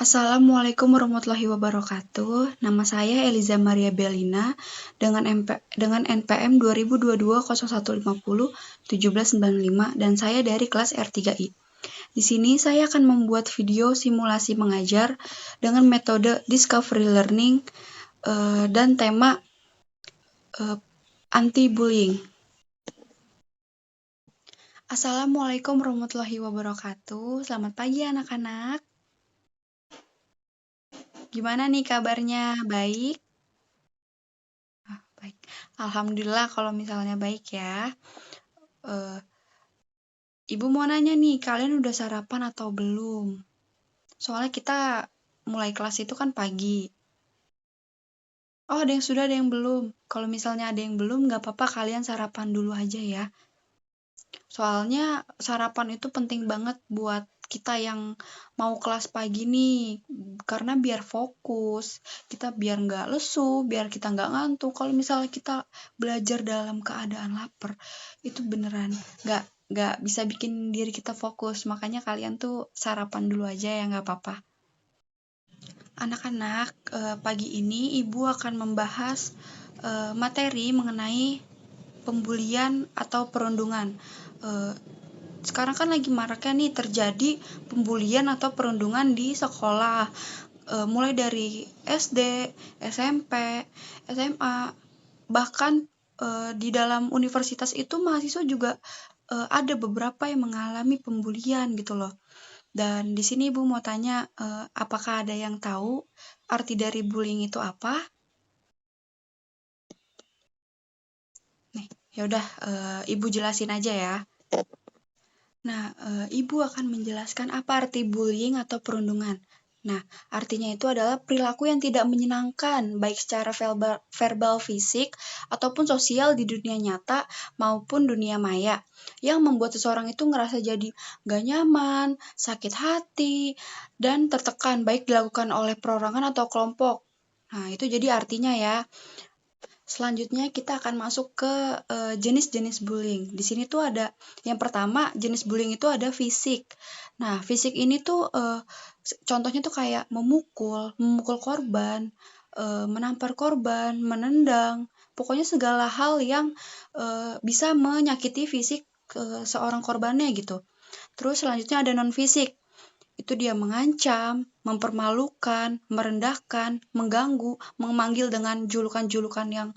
Assalamualaikum warahmatullahi wabarakatuh. Nama saya Eliza Maria Belina dengan NPM 202201501795 dan saya dari kelas R3I. Di sini saya akan membuat video simulasi mengajar dengan metode Discovery Learning dan tema anti-bullying. Assalamualaikum warahmatullahi wabarakatuh. Selamat pagi anak-anak. Gimana nih kabarnya? Baik? Baik. Alhamdulillah kalau misalnya baik ya. Ibu mau nanya nih, kalian udah sarapan atau belum? Soalnya kita mulai kelas itu kan pagi. Oh, ada yang sudah, ada yang belum. Kalau misalnya ada yang belum, nggak apa-apa kalian sarapan dulu aja ya. Soalnya sarapan itu penting banget buat kita yang mau kelas pagi nih. Karena biar fokus, kita biar nggak lesu, biar kita nggak ngantuk. Kalau misalnya kita belajar dalam keadaan lapar, itu beneran nggak bisa bikin diri kita fokus. Makanya kalian tuh sarapan dulu aja ya, nggak apa-apa. Anak-anak, pagi ini Ibu akan membahas materi mengenai pembulian atau perundungan. Sekarang kan lagi maraknya nih terjadi pembulian atau perundungan di sekolah. Mulai dari SD, SMP, SMA, bahkan di dalam universitas itu mahasiswa juga ada beberapa yang mengalami pembulian gitu loh. Dan di sini Ibu mau tanya, apakah ada yang tahu arti dari bullying itu apa? Nih, yaudah Ibu jelasin aja ya. Nah, Ibu akan menjelaskan apa arti bullying atau perundungan. Nah, artinya itu adalah perilaku yang tidak menyenangkan, baik secara verbal fisik ataupun sosial di dunia nyata maupun dunia maya, yang membuat seseorang itu ngerasa jadi gak nyaman, sakit hati, dan tertekan, baik dilakukan oleh perorangan atau kelompok. Nah, itu jadi artinya ya. Selanjutnya kita akan masuk ke jenis-jenis bullying. Di sini tuh ada yang pertama, jenis bullying itu ada fisik. Nah, fisik ini tuh contohnya tuh kayak memukul korban, menampar korban, menendang, pokoknya segala hal yang bisa menyakiti fisik seorang korbannya gitu. Terus selanjutnya ada non fisik. Itu dia mengancam, mempermalukan, merendahkan, mengganggu, memanggil dengan julukan-julukan yang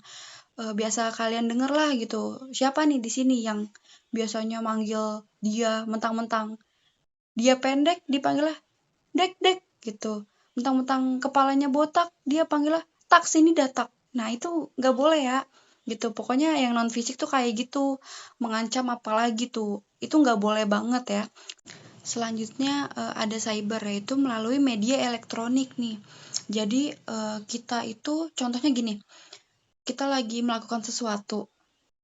biasa kalian denger lah gitu. Siapa nih di sini yang biasanya manggil dia mentang-mentang dia pendek dipanggilnya dek dek gitu. Mentang-mentang kepalanya botak dia panggilnya tak sini datak. Nah itu nggak boleh ya gitu. Pokoknya yang non fisik tuh kayak gitu, mengancam apalagi tuh itu nggak boleh banget ya. Selanjutnya ada cyber, yaitu melalui media elektronik nih. Jadi kita itu contohnya gini, kita lagi melakukan sesuatu,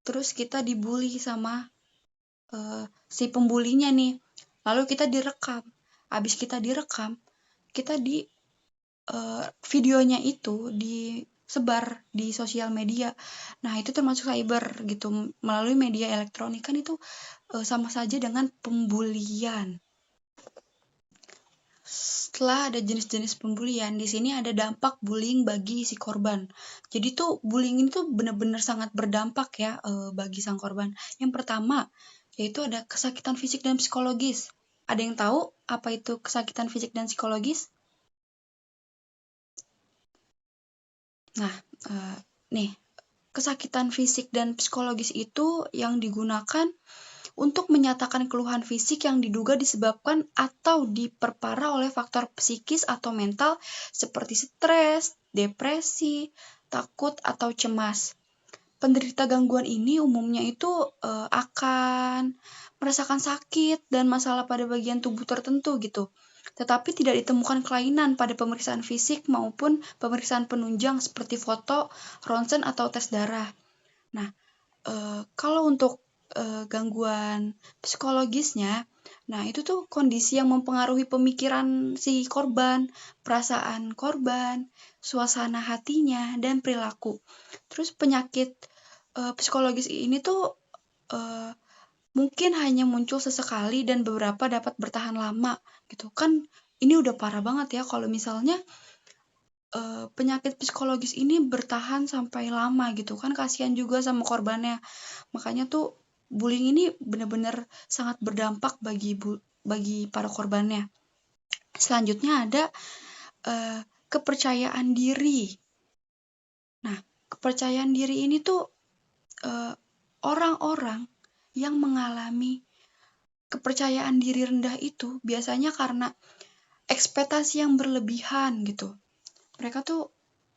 terus kita dibully sama si pembulinya nih. Lalu kita direkam. Habis kita direkam, kita di videonya itu disebar di sosial media. Nah, itu termasuk cyber gitu. Melalui media elektronik kan itu sama saja dengan pembulian. Setelah ada jenis-jenis pembulian, di sini ada dampak bullying bagi si korban. Jadi tuh bullying itu benar-benar sangat berdampak ya bagi sang korban. Yang pertama, yaitu ada kesakitan fisik dan psikologis. Ada yang tahu apa itu kesakitan fisik dan psikologis? Nah, nih, kesakitan fisik dan psikologis itu yang digunakan untuk menyatakan keluhan fisik yang diduga disebabkan atau diperparah oleh faktor psikis atau mental seperti stres, depresi, takut, atau cemas. Penderita gangguan ini umumnya itu akan merasakan sakit dan masalah pada bagian tubuh tertentu gitu. Tetapi tidak ditemukan kelainan pada pemeriksaan fisik maupun pemeriksaan penunjang seperti foto, ronsen, atau tes darah. Nah, kalau untuk gangguan psikologisnya, nah itu tuh kondisi yang mempengaruhi pemikiran si korban, perasaan korban, suasana hatinya, dan perilaku. Terus penyakit psikologis ini tuh mungkin hanya muncul sesekali dan beberapa dapat bertahan lama gitu kan. ini udah parah banget ya kalau misalnya penyakit psikologis ini bertahan sampai lama gitu kan, kasihan juga sama korbannya. Makanya tuh bullying ini benar-benar sangat berdampak bagi para korbannya. Selanjutnya ada kepercayaan diri. Nah, kepercayaan diri ini tuh orang-orang yang mengalami kepercayaan diri rendah itu biasanya karena ekspektasi yang berlebihan gitu. Mereka tuh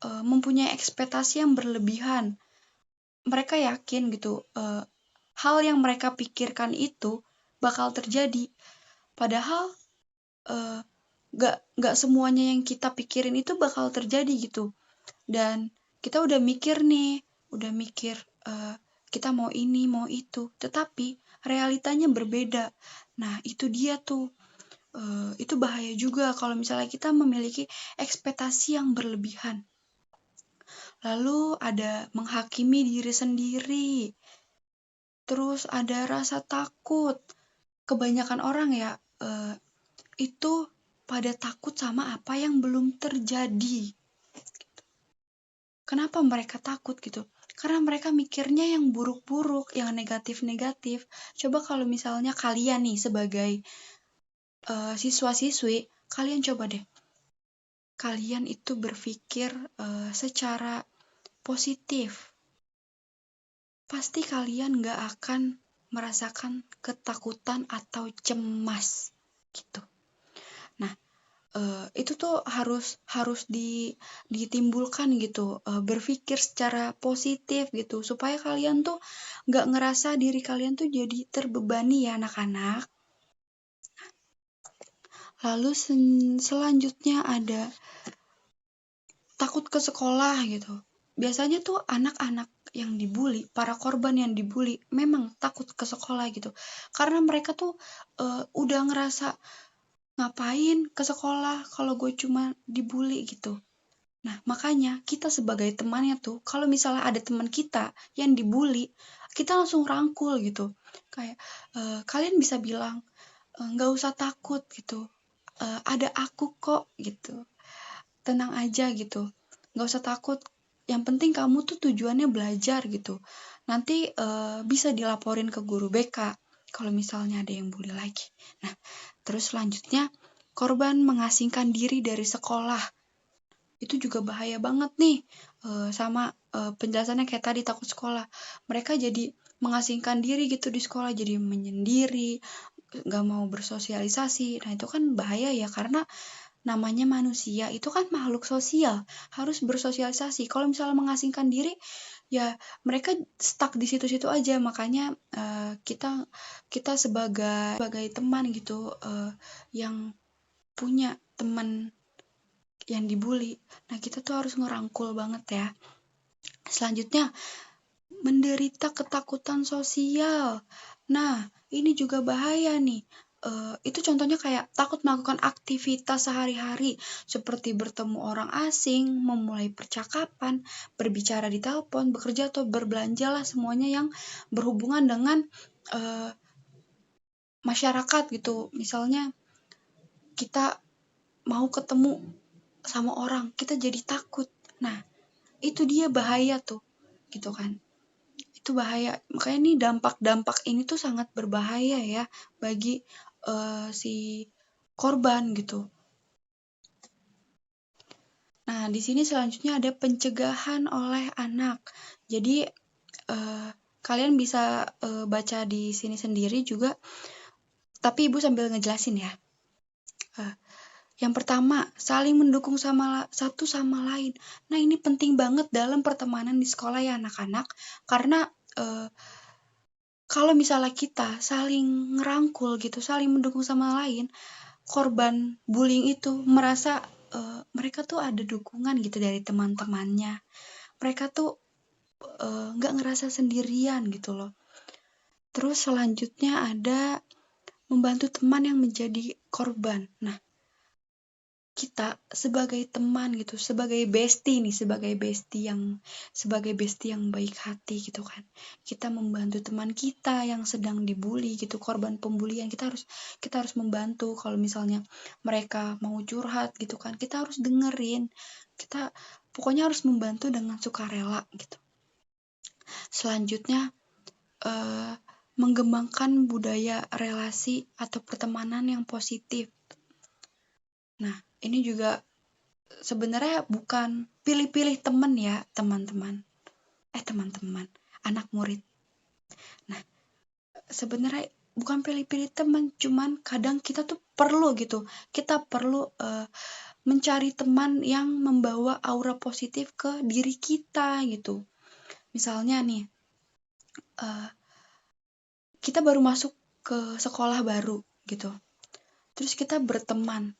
mempunyai ekspektasi yang berlebihan. Mereka yakin gitu hal yang mereka pikirkan itu bakal terjadi. Padahal gak semuanya yang kita pikirin itu bakal terjadi gitu. Dan kita udah mikir kita mau ini, mau itu. Tetapi realitanya berbeda. Nah itu dia tuh. Itu bahaya juga kalau misalnya kita memiliki ekspektasi yang berlebihan. Lalu ada menghakimi diri sendiri. Terus ada rasa takut. Kebanyakan orang ya itu pada takut sama apa yang belum terjadi. Kenapa mereka takut gitu? Karena mereka mikirnya yang buruk-buruk, yang negatif-negatif. Coba kalau misalnya kalian nih sebagai siswa-siswi, kalian coba deh. Kalian itu berpikir secara positif. Pasti kalian gak akan merasakan ketakutan atau cemas gitu. Nah, itu tuh harus ditimbulkan gitu, berpikir secara positif gitu, supaya kalian tuh gak ngerasa diri kalian tuh jadi terbebani ya anak-anak. Lalu selanjutnya ada takut ke sekolah gitu. Biasanya tuh anak-anak yang dibully, para korban yang dibully memang takut ke sekolah gitu. Karena mereka tuh udah ngerasa ngapain ke sekolah kalau gue cuma dibully gitu. Nah, makanya kita sebagai temannya tuh, kalau misalnya ada teman kita yang dibully, kita langsung rangkul gitu. Kayak kalian bisa bilang, nggak usah takut gitu. Ada aku kok gitu. Tenang aja gitu. Nggak usah takut. Yang penting kamu tuh tujuannya belajar gitu. Nanti bisa dilaporin ke guru BK kalau misalnya ada yang bully lagi. Nah, terus selanjutnya korban mengasingkan diri dari sekolah. Itu juga bahaya banget nih. Sama penjelasannya kayak tadi takut sekolah. Mereka jadi mengasingkan diri gitu di sekolah, jadi menyendiri, gak mau bersosialisasi. Nah itu kan bahaya ya, karena namanya manusia itu kan makhluk sosial, harus bersosialisasi. Kalau misalnya mengasingkan diri, ya mereka stuck di situ-situ aja. Makanya kita sebagai teman gitu, yang punya teman yang dibully, nah kita tuh harus ngerangkul banget ya. Selanjutnya, menderita ketakutan sosial. Nah, ini juga bahaya nih. Itu contohnya kayak takut melakukan aktivitas sehari-hari seperti bertemu orang asing, memulai percakapan, berbicara di telepon, bekerja atau berbelanja lah, semuanya yang berhubungan dengan masyarakat gitu. Misalnya kita mau ketemu sama orang, kita jadi takut. Nah, itu dia bahaya tuh, gitu kan. Itu bahaya. Makanya nih dampak-dampak ini tuh sangat berbahaya ya bagi si korban gitu. Nah, di sini selanjutnya ada pencegahan oleh anak. Jadi kalian bisa baca di sini sendiri juga, tapi ibu sambil ngejelasin ya. Yang pertama, saling mendukung satu sama lain. Nah, ini penting banget dalam pertemanan di sekolah ya anak-anak, karena kalau misalnya kita saling ngerangkul gitu, saling mendukung sama lain, korban bullying itu merasa mereka tuh ada dukungan gitu dari teman-temannya. Mereka tuh nggak ngerasa sendirian gitu loh. Terus selanjutnya ada membantu teman yang menjadi korban. Nah, kita sebagai teman gitu, sebagai bestie nih, sebagai bestie yang baik hati gitu kan. Kita membantu teman kita yang sedang dibully gitu, korban pembulian. Kita harus membantu. Kalau misalnya mereka mau curhat gitu kan, kita harus dengerin. Kita pokoknya harus membantu dengan sukarela gitu. Selanjutnya mengembangkan budaya relasi atau pertemanan yang positif. Nah, ini juga sebenarnya bukan pilih-pilih temen ya, teman-teman. Teman-teman, anak murid. Nah, sebenarnya bukan pilih-pilih teman, cuman kadang kita tuh perlu gitu. Kita perlu mencari teman yang membawa aura positif ke diri kita gitu. Misalnya nih, kita baru masuk ke sekolah baru gitu. Terus kita berteman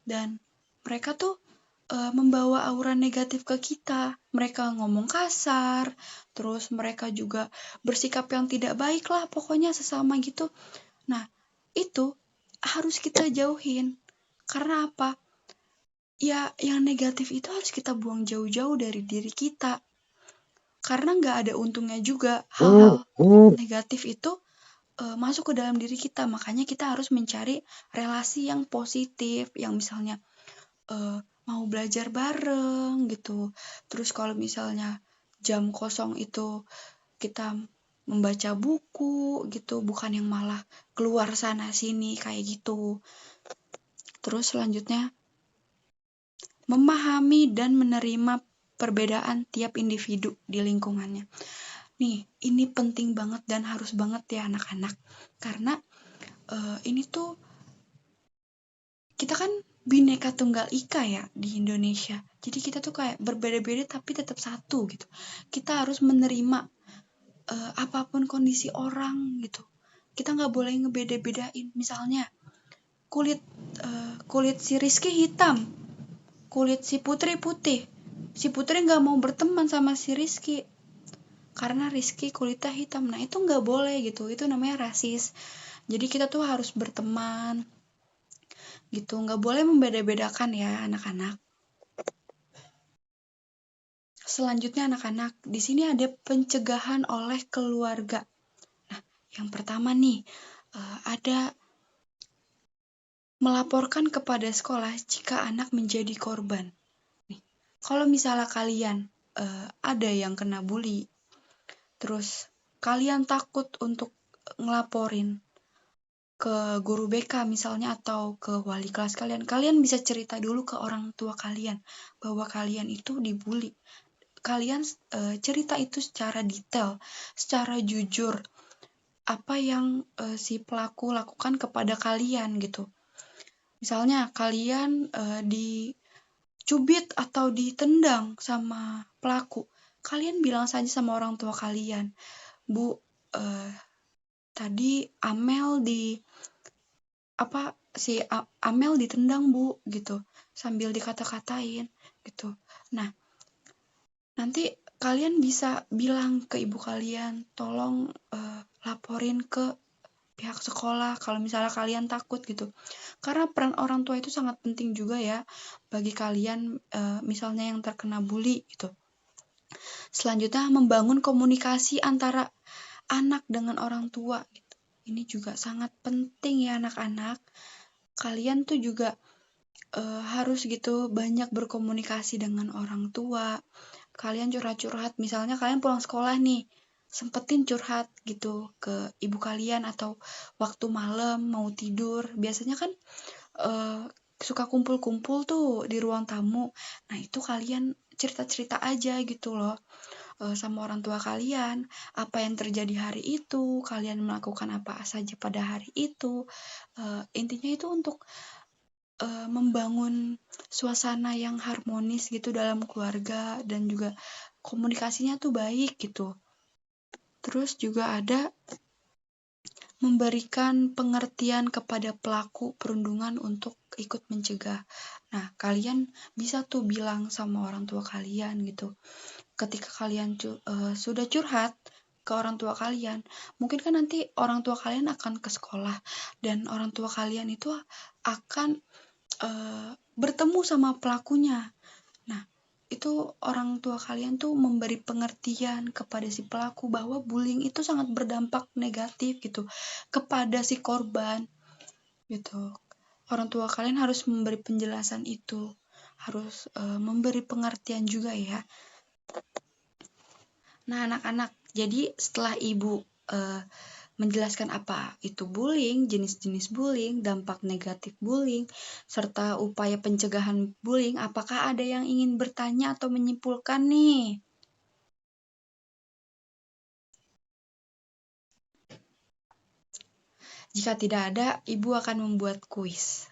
dan mereka tuh membawa aura negatif ke kita. Mereka ngomong kasar, terus mereka juga bersikap yang tidak baik lah, pokoknya sesama gitu. Nah, itu harus kita jauhin. Karena apa? Ya, yang negatif itu harus kita buang jauh-jauh dari diri kita. Karena nggak ada untungnya juga hal-hal negatif itu masuk ke dalam diri kita. Makanya kita harus mencari relasi yang positif, yang misalnya mau belajar bareng gitu. Terus kalau misalnya jam kosong itu kita membaca buku gitu, bukan yang malah keluar sana sini kayak gitu. Terus selanjutnya memahami dan menerima perbedaan tiap individu di lingkungannya. Nih, ini penting banget dan harus banget ya anak-anak. Karena ini tuh kita kan Bhinneka Tunggal Ika ya di Indonesia. Jadi kita tuh kayak berbeda-beda tapi tetap satu gitu. Kita harus menerima apapun kondisi orang gitu. Kita nggak boleh ngebeda-bedain. Misalnya kulit si Rizky hitam, kulit si Putri putih. Si Putri nggak mau berteman sama si Rizky karena Rizky kulitnya hitam. Nah itu nggak boleh gitu. Itu namanya rasis. Jadi kita tuh harus berteman gitu, nggak boleh membeda-bedakan ya anak-anak. Selanjutnya anak-anak, di sini ada pencegahan oleh keluarga. Nah, yang pertama nih, ada melaporkan kepada sekolah jika anak menjadi korban. Nih, kalau misalnya kalian ada yang kena bully, terus kalian takut untuk ngelaporin ke guru BK misalnya atau ke wali kelas kalian, kalian bisa cerita dulu ke orang tua kalian bahwa kalian itu dibully. Kalian cerita itu secara detail, secara jujur, apa yang si pelaku lakukan kepada kalian gitu. Misalnya kalian dicubit atau ditendang sama pelaku, kalian bilang saja sama orang tua kalian, Bu, tadi Amel Amel ditendang Bu gitu, sambil dikata-katain gitu. Nah, nanti kalian bisa bilang ke ibu kalian, tolong laporin ke pihak sekolah kalau misalnya kalian takut gitu. Karena peran orang tua itu sangat penting juga ya bagi kalian misalnya yang terkena bully gitu. Selanjutnya membangun komunikasi antara anak dengan orang tua gitu. Ini juga sangat penting ya anak-anak. Kalian tuh juga harus gitu banyak berkomunikasi dengan orang tua. Kalian curhat-curhat, misalnya kalian pulang sekolah nih, sempetin curhat gitu ke ibu kalian atau waktu malam mau tidur. Biasanya kan suka kumpul-kumpul tuh di ruang tamu. Nah itu kalian cerita-cerita aja gitu loh sama orang tua kalian, apa yang terjadi hari itu, kalian melakukan apa saja pada hari itu. Intinya itu untuk membangun suasana yang harmonis gitu dalam keluarga dan juga komunikasinya tuh baik gitu. Terus juga ada memberikan pengertian kepada pelaku perundungan untuk ikut mencegah. Nah, kalian bisa tuh bilang sama orang tua kalian gitu. Ketika kalian sudah curhat ke orang tua kalian, mungkin kan nanti orang tua kalian akan ke sekolah dan orang tua kalian itu akan bertemu sama pelakunya. Nah, itu orang tua kalian tuh memberi pengertian kepada si pelaku bahwa bullying itu sangat berdampak negatif gitu kepada si korban gitu. Orang tua kalian harus memberi penjelasan itu, harus memberi pengertian juga ya. Nah, anak-anak, jadi setelah ibu menjelaskan apa itu bullying, jenis-jenis bullying, dampak negatif bullying, serta upaya pencegahan bullying, apakah ada yang ingin bertanya atau menyimpulkan nih? Jika tidak ada, ibu akan membuat kuis.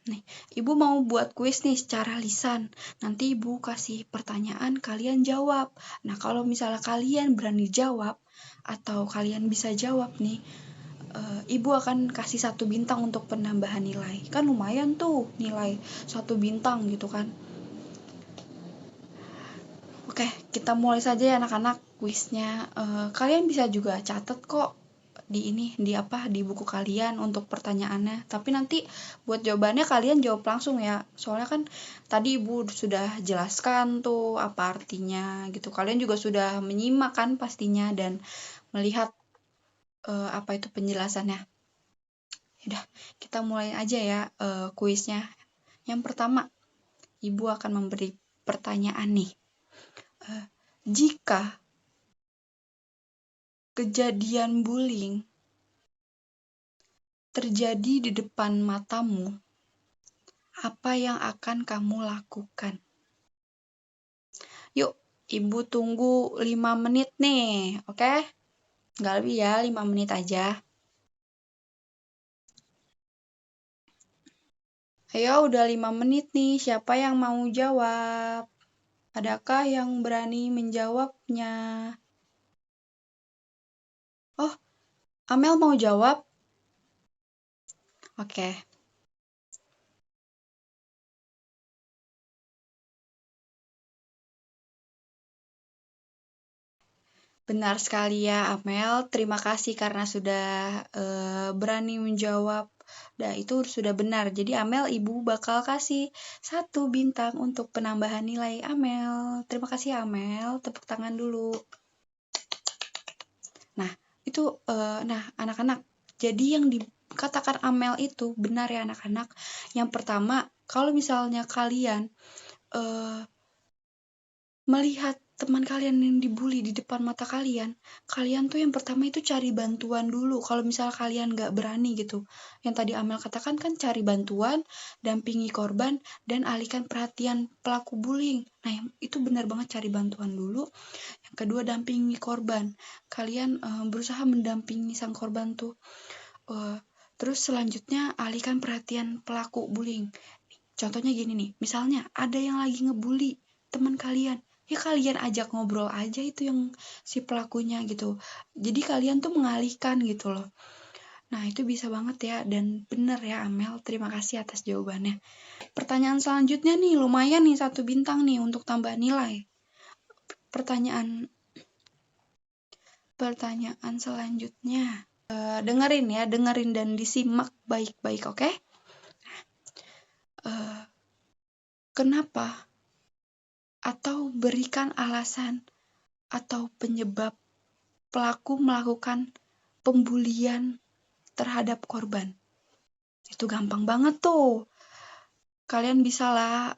Nih, ibu mau buat kuis nih secara lisan. Nanti ibu kasih pertanyaan, kalian jawab. Nah, kalau misalnya kalian berani jawab atau kalian bisa jawab nih, ibu akan kasih 1 bintang untuk penambahan nilai. Kan lumayan tuh nilai 1 bintang gitu kan. Oke, kita mulai saja ya anak-anak kuisnya. Kalian bisa juga catat kok di buku kalian untuk pertanyaannya. Tapi nanti buat jawabannya kalian jawab langsung ya. Soalnya kan tadi ibu sudah jelaskan tuh apa artinya gitu. Kalian juga sudah menyimak kan pastinya dan melihat apa itu penjelasannya. Udah, kita mulai aja ya kuisnya. Yang pertama, ibu akan memberi pertanyaan nih. Jika kejadian bullying terjadi di depan matamu, apa yang akan kamu lakukan? Yuk, ibu tunggu 5 menit nih, oke? Nggak lebih ya, 5 menit aja. Ayo, udah 5 menit nih, siapa yang mau jawab? Adakah yang berani menjawabnya? Oh, Amel mau jawab? Oke. Benar sekali ya, Amel. Terima kasih karena sudah berani menjawab. Nah, itu sudah benar. Jadi Amel, ibu bakal kasih 1 bintang untuk penambahan nilai Amel. Terima kasih Amel. Tepuk tangan dulu. Nah, itu nah anak-anak. Jadi yang dikatakan Amel itu benar ya anak-anak. Yang pertama, kalau misalnya kalian melihat teman kalian yang dibully di depan mata kalian, kalian tuh yang pertama itu cari bantuan dulu. Kalau misal kalian gak berani gitu, yang tadi Amel katakan kan cari bantuan, dampingi korban, dan alihkan perhatian pelaku bullying. Nah, itu benar banget cari bantuan dulu. Yang kedua, dampingi korban. Kalian berusaha mendampingi sang korban tuh. Terus selanjutnya alihkan perhatian pelaku bullying. Contohnya gini nih, misalnya ada yang lagi ngebully teman kalian, ya kalian ajak ngobrol aja itu yang si pelakunya gitu. Jadi kalian tuh mengalihkan gitu loh. Nah, itu bisa banget ya dan bener ya Amel. Terima kasih atas jawabannya. Pertanyaan selanjutnya nih, lumayan nih 1 bintang nih untuk tambah nilai. Pertanyaan selanjutnya. Dengerin dan disimak baik-baik, oke? Kenapa atau berikan alasan atau penyebab pelaku melakukan pembulian terhadap korban. Itu gampang banget tuh. Kalian bisalah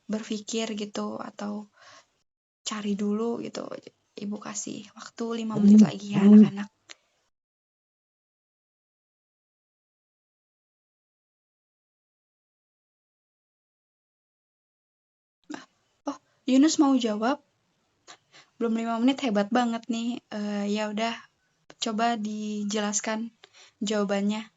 berpikir gitu atau cari dulu gitu. Ibu kasih waktu 5 menit lagi ya anak-anak. Oh, Yunus mau jawab? Belum 5 menit, hebat banget nih. Ya udah, coba dijelaskan jawabannya.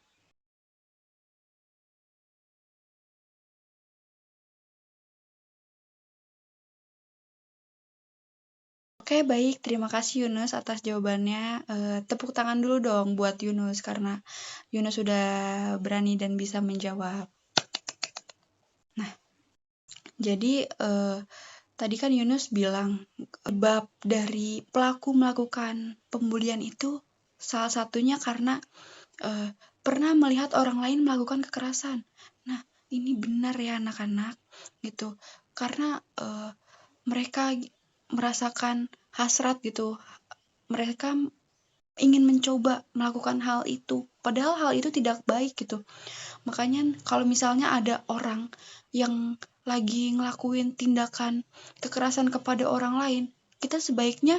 Oke, baik. Terima kasih Yunus atas jawabannya. Tepuk tangan dulu dong buat Yunus karena Yunus sudah berani dan bisa menjawab. Nah, jadi tadi kan Yunus bilang sebab dari pelaku melakukan pembulian itu salah satunya karena pernah melihat orang lain melakukan kekerasan. Nah, ini benar ya anak-anak gitu. Karena mereka merasakan hasrat gitu. Mereka ingin mencoba melakukan hal itu, padahal hal itu tidak baik gitu. Makanya kalau misalnya ada orang yang lagi ngelakuin tindakan kekerasan kepada orang lain, kita sebaiknya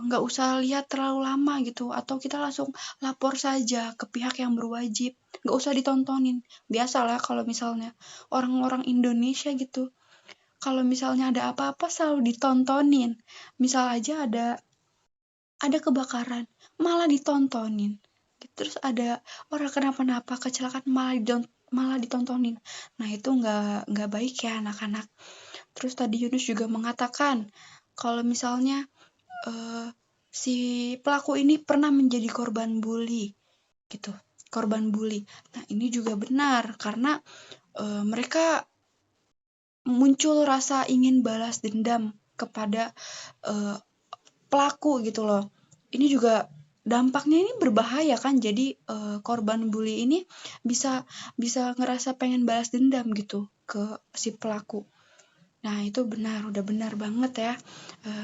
nggak usah lihat terlalu lama gitu, atau kita langsung lapor saja ke pihak yang berwajib, nggak usah ditontonin. Biasalah kalau misalnya orang-orang Indonesia gitu, kalau misalnya ada apa-apa selalu ditontonin. Misal aja ada kebakaran, malah ditontonin. Terus ada orang kenapa-napa, kecelakaan, malah ditontonin. Nah, itu nggak baik ya anak-anak. Terus tadi Yunus juga mengatakan kalau misalnya si pelaku ini pernah menjadi korban bully gitu. Korban bully. Nah, ini juga benar karena mereka muncul rasa ingin balas dendam kepada pelaku gitu loh. Ini juga dampaknya ini berbahaya kan. Jadi korban bully ini bisa ngerasa pengen balas dendam gitu ke si pelaku. Nah, itu benar, udah benar banget ya.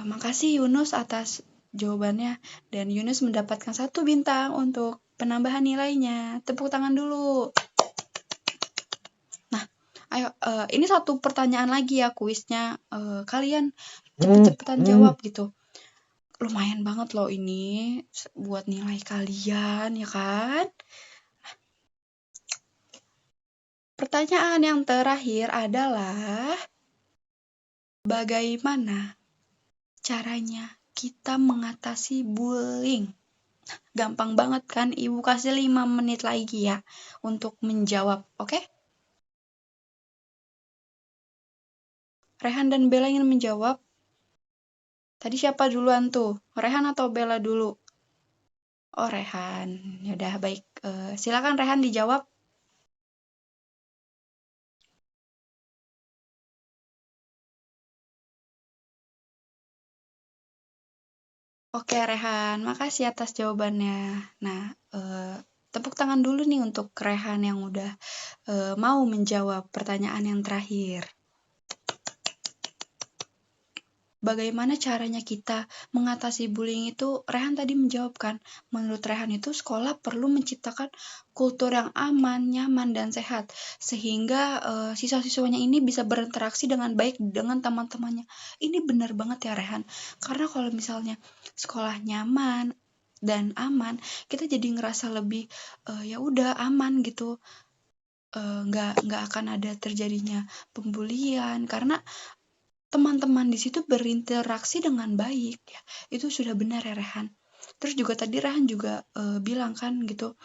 Makasih Yunus atas jawabannya, dan Yunus mendapatkan 1 bintang untuk penambahan nilainya. Tepuk tangan dulu. Nah, ayo ini 1 pertanyaan lagi ya kuisnya. Kalian cepet-cepetan jawab gitu. Lumayan banget loh ini buat nilai kalian ya kan. Pertanyaan yang terakhir adalah bagaimana caranya kita mengatasi bullying? Gampang banget kan? Ibu kasih 5 menit lagi ya untuk menjawab, oke? Rehan dan Bella ingin menjawab. Tadi siapa duluan tuh? Rehan atau Bella dulu? Oh, Rehan. Yaudah, baik. Silakan Rehan dijawab. Oke, Rehan. Makasih atas jawabannya. Nah, tepuk tangan dulu nih untuk Rehan yang udah mau menjawab pertanyaan yang terakhir. Bagaimana caranya kita mengatasi bullying itu? Rehan tadi menjawabkan, menurut Rehan itu sekolah perlu menciptakan kultur yang aman, nyaman, dan sehat, sehingga siswa-siswanya ini bisa berinteraksi dengan baik dengan teman-temannya. Ini benar banget ya Rehan, karena kalau misalnya sekolah nyaman dan aman, kita jadi ngerasa lebih ya udah aman gitu, nggak akan ada terjadinya pembulian, karena teman-teman di situ berinteraksi dengan baik ya. Itu sudah benar ya Rehan. Terus juga tadi Rehan juga bilang kan gitu,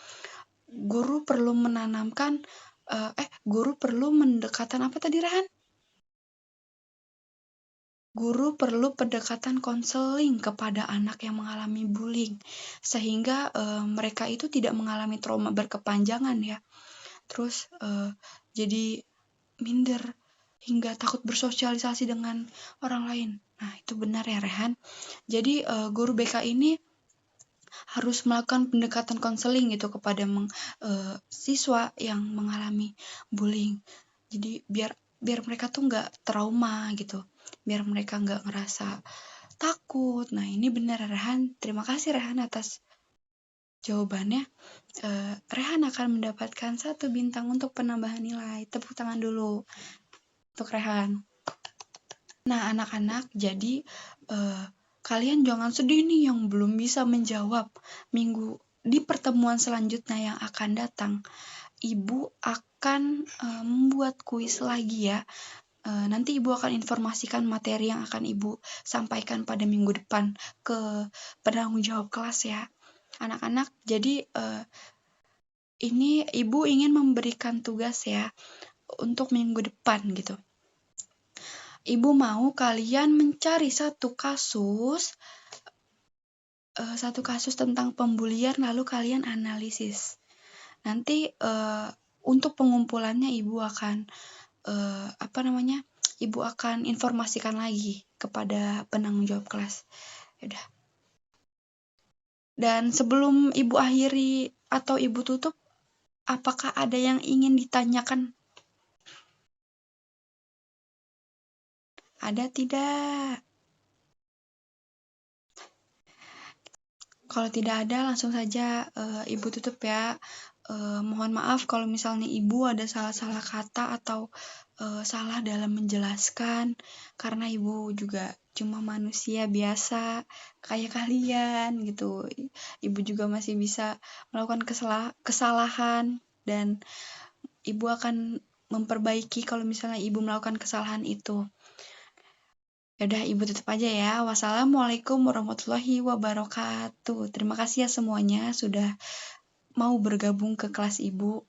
guru perlu menanamkan guru perlu pendekatan apa tadi Rehan? Guru perlu pendekatan konseling kepada anak yang mengalami bullying sehingga mereka itu tidak mengalami trauma berkepanjangan ya. Terus jadi minder hingga takut bersosialisasi dengan orang lain. Nah, itu benar ya Rehan. Jadi guru BK ini harus melakukan pendekatan konseling gitu kepada siswa yang mengalami bullying. Jadi biar mereka tuh nggak trauma gitu, biar mereka nggak ngerasa takut. Nah, ini benar Rehan. Terima kasih Rehan atas jawabannya. Rehan akan mendapatkan 1 bintang untuk penambahan nilai. Tepuk tangan dulu untuk Rehan. Nah, anak-anak, jadi kalian jangan sedih nih yang belum bisa menjawab. Di pertemuan selanjutnya yang akan datang, Ibu akan membuat kuis lagi ya. Nanti Ibu akan informasikan materi yang akan Ibu sampaikan pada minggu depan ke penanggung jawab kelas ya. Anak-anak, jadi ini Ibu ingin memberikan tugas ya untuk minggu depan gitu. Ibu mau kalian mencari satu kasus tentang pembulian lalu kalian analisis. Nanti untuk pengumpulannya Ibu akan Ibu akan informasikan lagi kepada penanggung jawab kelas. Yaudah. Dan sebelum Ibu akhiri atau Ibu tutup, apakah ada yang ingin ditanyakan Ada tidak? Kalau tidak ada, langsung saja Ibu tutup ya. Mohon maaf kalau misalnya Ibu ada salah-salah kata atau salah dalam menjelaskan, karena Ibu juga cuma manusia biasa kayak kalian gitu. Ibu juga masih bisa melakukan kesalahan dan Ibu akan memperbaiki kalau misalnya Ibu melakukan kesalahan itu. Yaudah, Ibu tutup aja ya. Wassalamualaikum warahmatullahi wabarakatuh. Terima kasih ya semuanya sudah mau bergabung ke kelas Ibu.